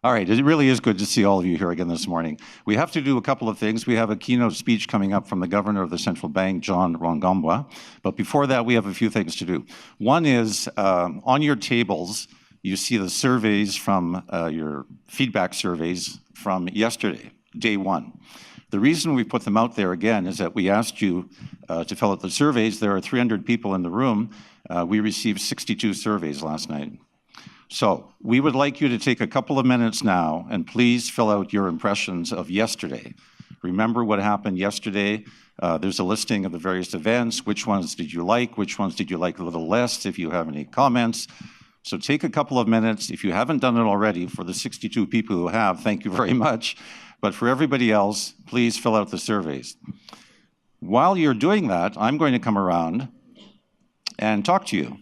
All right, it really is good to see all of you here again this morning. We have to do a couple of things. We have a keynote speech coming up from the governor of the central bank, John Rongambwa. But before that, we have a few things to do. One is on your tables, you see the surveys from your feedback surveys from yesterday, day one. The reason we put them out there again is that we asked you to fill out the surveys. There are 300 people in the room. We received 62 surveys last night. So we would like you to take a couple of minutes now and please fill out your impressions of yesterday. Remember what happened yesterday. There's a listing of the various events. Which ones did you like? Which ones did you like a little less? If you have any comments. So take a couple of minutes. If you haven't done it already, for the 62 people who have, thank you very much. But for everybody else, please fill out the surveys. While you're doing that, I'm going to come around and talk to you,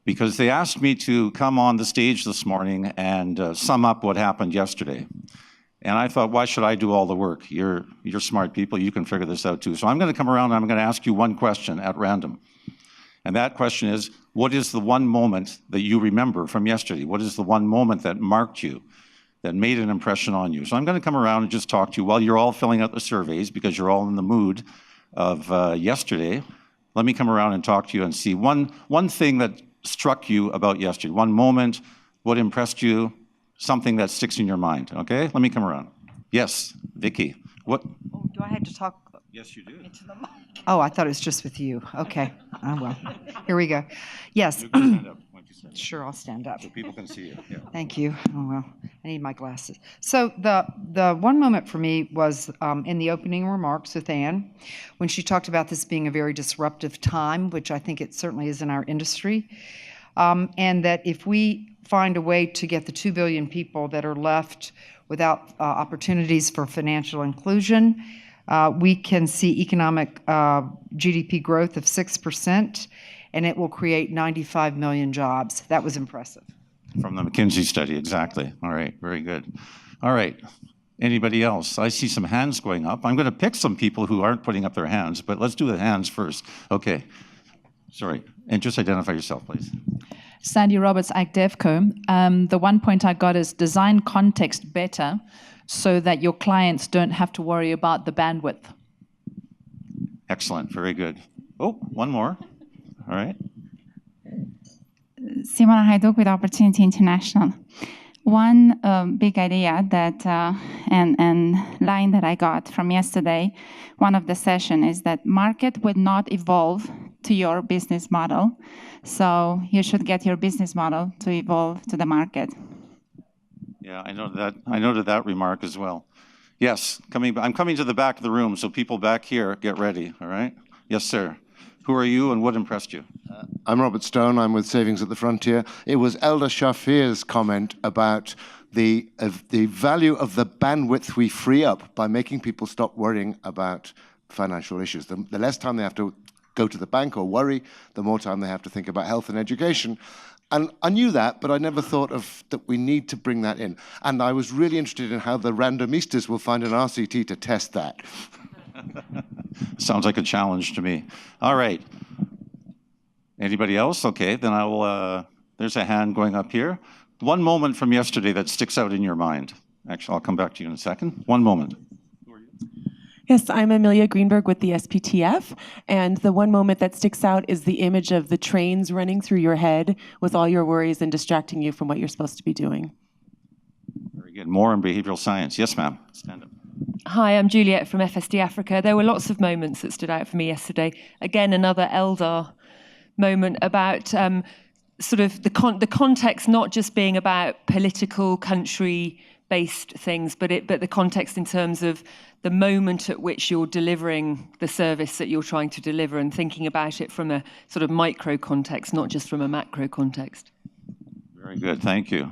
because they asked me to come on the stage this morning and sum up what happened yesterday. And I thought, why should I do all the work? You're smart people, you can figure this out too. So I'm going to come around and I'm going to ask you one question at random. And that question is, what is the one moment that you remember from yesterday? What is the one moment that marked you, that made an impression on you? So I'm going to come around and just talk to you while you're all filling out the surveys, because you're all in the mood of yesterday. Let me come around and talk to you and see one thing that struck you about yesterday, one moment, what impressed you, something that sticks in your mind, okay? Let me come around. Yes, Vicky. What? Oh, do I have to talk? Yes, you do. Into the mic? Oh, I thought it was just with you. Okay. Oh, well. Here we go. Yes. You can stand up. Sure, I'll stand up. So people can see you. Yeah. Thank you. Oh, well, I need my glasses. So the one moment for me was in the opening remarks with Anne, when she talked about this being a very disruptive time, which I think it certainly is in our industry, and that if we find a way to get the 2 billion people that are left without opportunities for financial inclusion, we can see economic GDP growth of 6%, and it will create 95 million jobs. That was impressive. From the McKinsey study, exactly. All right, very good. All right, anybody else? I see some hands going up. I'm going to pick some people who aren't putting up their hands, but let's do the hands first. Okay, sorry, and just identify yourself, please. Sandy Roberts, ActDevco. The one point I got is design context better so that your clients don't have to worry about the bandwidth. Excellent, very good. Oh, one more. All right. Simona Hajduk with Opportunity International. One big idea that and line that I got from yesterday, one of the session, is that market would not evolve to your business model. So you should get your business model to evolve to the market. Yeah, I noted that remark as well. Yes, I'm coming to the back of the room, so people back here, get ready, all right? Yes, sir. Who are you and what impressed you? I'm Robert Stone. I'm with Savings at the Frontier. It was Elder Shafir's comment about the value of the bandwidth we free up by making people stop worrying about financial issues. The less time they have to go to the bank or worry, the more time they have to think about health and education. And I knew that, but I never thought that we need to bring that in. And I was really interested in how the randomistas will find an RCT to test that. Sounds like a challenge to me. All right. Anybody else? Okay, then I will, there's a hand going up here. One moment from yesterday that sticks out in your mind. Actually, I'll come back to you in a second. One moment. Who are you? Yes, I'm Amelia Greenberg with the SPTF, and the one moment that sticks out is the image of the trains running through your head with all your worries and distracting you from what you're supposed to be doing. Very good. More in behavioral science. Yes, ma'am. Stand up. Hi, I'm Juliet from FSD Africa. There were lots of moments that stood out for me yesterday. Again, another Eldar moment about sort of the context not just being about political, country-based things, but the context in terms of the moment at which you're delivering the service that you're trying to deliver, and thinking about it from a sort of micro context, not just from a macro context. Very good. Thank you.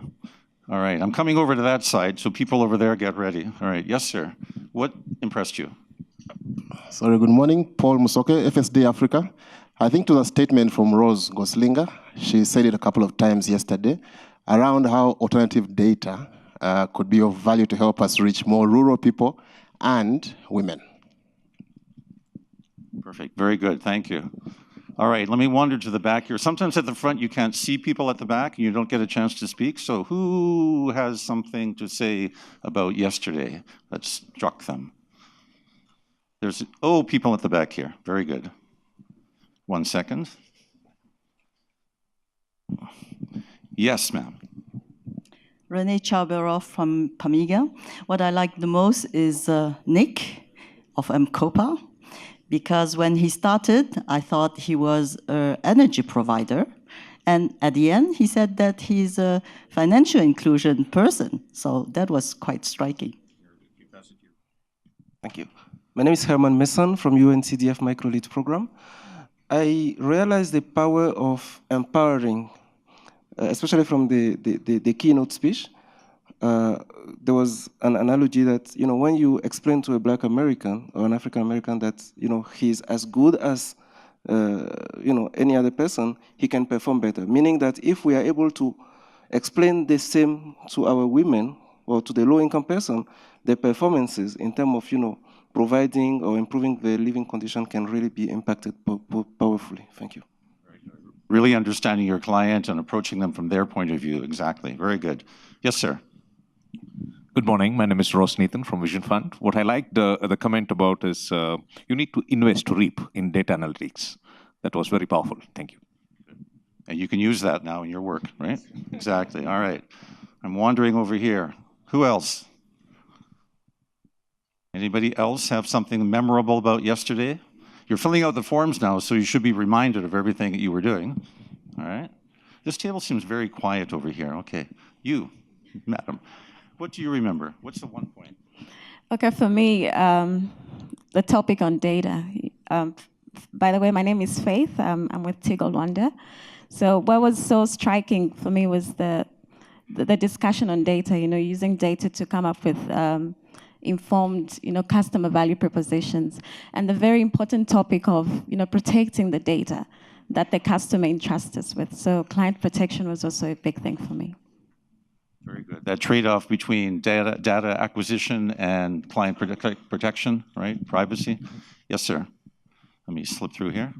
All right, I'm coming over to that side, so people over there get ready. All right, yes, sir. What impressed you? Sorry, good morning. Paul Musoke, FSD Africa. I think to the statement from Rose Goslinger, she said it a couple of times yesterday, around how alternative data could be of value to help us reach more rural people and women. Perfect, very good, thank you. All right, let me wander to the back here. Sometimes at the front you can't see people at the back and you don't get a chance to speak. So who has something to say about yesterday that struck them? There's, oh, people at the back here. Very good. 1 second. Yes, ma'am. Renee Chabero from Pamiga. What I like the most is Nick of Mcopa, because when he started, I thought he was an energy provider. And at the end, he said that he's a financial inclusion person. So that was quite striking. Thank you. My name is Herman Messon from UNCDF Microlead Program. I realized the power of empowering, especially from the keynote speech. There was an analogy that, when you explain to a Black American or an African American that, he's as good as, any other person, he can perform better. Meaning that if we are able to explain the same to our women or to the low-income person, their performances in terms of, providing or improving their living condition can really be impacted powerfully. Thank you. Really understanding your client and approaching them from their point of view. Exactly. Very good. Yes, sir. Good morning. My name is Ross Nathan from Vision Fund. What I liked the comment about is you need to invest to reap in data analytics. That was very powerful. Thank you. And you can use that now in your work, right? Exactly. All right. I'm wandering over here. Who else? Anybody else have something memorable about yesterday? You're filling out the forms now, so you should be reminded of everything that you were doing. All right. This table seems very quiet over here. Okay. You, madam, what do you remember? What's the one point? Okay, for me, the topic on data. By the way, my name is Faith. I'm with Tiggle Wonder. So what was so striking for me was the discussion on data, using data to come up with informed, customer value propositions, and the very important topic of, protecting the data that the customer entrusts us with. So client protection was also a big thing for me. Very good. That trade-off between data acquisition and client protection, right? Privacy. Yes, sir. Let me slip through here.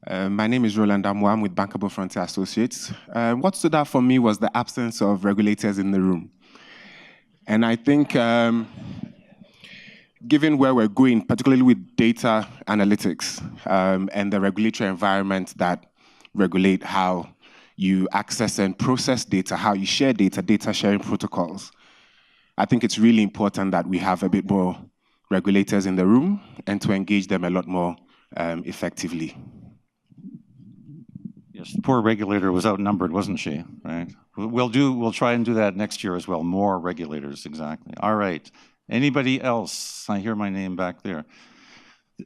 My name is Roland Amwa. I'm with Bankable Frontier Associates. What stood out for me was the absence of regulators in the room. And I think, given where we're going, particularly with data analytics and the regulatory environment that regulate how you access and process data, how you share data sharing protocols, I think it's really important that we have a bit more regulators in the room and to engage them a lot more effectively. Yes, the poor regulator was outnumbered, wasn't she? Right. We'll try and do that next year as well. More regulators, exactly. All right. Anybody else? I hear my name back there.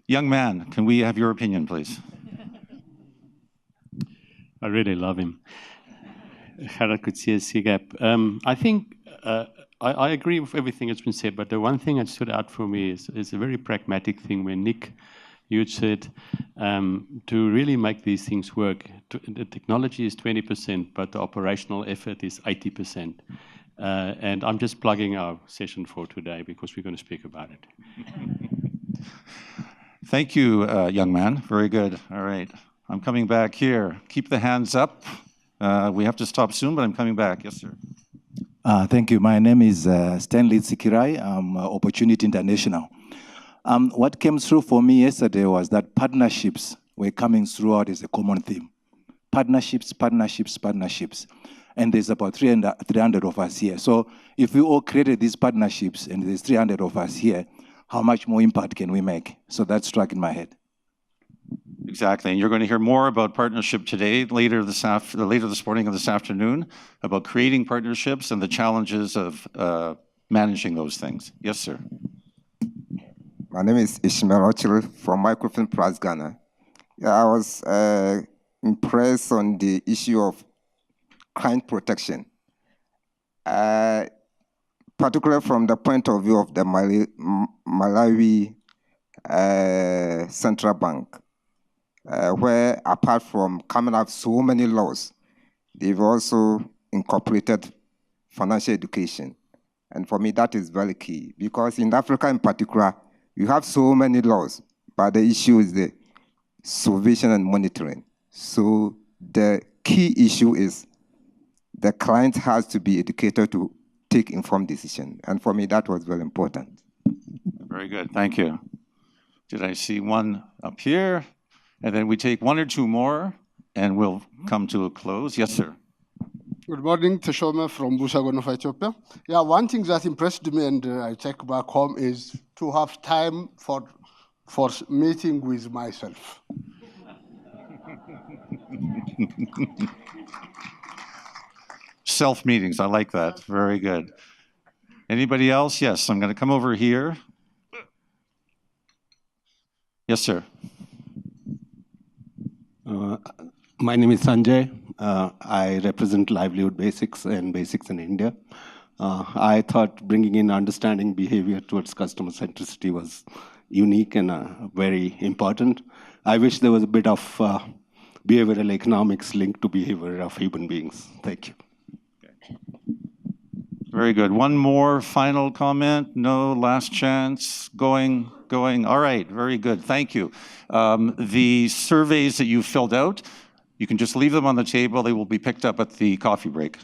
Young man, can we have your opinion, please? I really love him. Gerard Coetzee, CGAP. I think I agree with everything that's been said, but the one thing that stood out for me is a very pragmatic thing where Nick, you had said, to really make these things work, the technology is 20%, but the operational effort is 80%. And I'm just plugging our session for today because we're going to speak about it. Thank you, young man. Very good. All right. I'm coming back here. Keep the hands up. We have to stop soon, but I'm coming back. Yes, sir. Thank you. My name is Stanley Sikirai. I'm Opportunity International. What came through for me yesterday was that partnerships were coming throughout as a common theme. Partnerships, partnerships, partnerships. And there's about 300 of us here. So if we all created these partnerships and there's 300 of us here, how much more impact can we make? So that struck in my head. Exactly, and you're going to hear more about partnership today, later this morning and this afternoon, about creating partnerships and the challenges of managing those things. Yes, sir. My name is Ishmael Ochil from Microfilm Plus Ghana. I was impressed on the issue of client protection, particularly from the point of view of the Malawi Central Bank. Where apart from coming up so many laws, they've also incorporated financial education. And for me, that is very key, because in Africa in particular, you have so many laws, but the issue is the supervision and monitoring. So the key issue is the client has to be educated to take informed decision. And for me, that was very important. Very good, thank you. Did I see one up here? And then we take one or two more, and we'll come to a close. Yes, sir. Good morning, Teshome from Busagon of Ethiopia. Yeah, one thing that impressed me and I take back home is to have time for meeting with myself. Self-meetings, I like that, very good. Anybody else? Yes, I'm going to come over here. Yes, sir. My name is Sanjay. I represent Livelihood Basics and Basics in India. I thought bringing in understanding behavior towards customer centricity was unique and very important. I wish there was a bit of behavioral economics linked to behavior of human beings. Thank you. Very good. One more final comment? No, last chance? Going. All right, very good. Thank you. The surveys that you filled out, you can just leave them on the table. They will be picked up at the coffee break.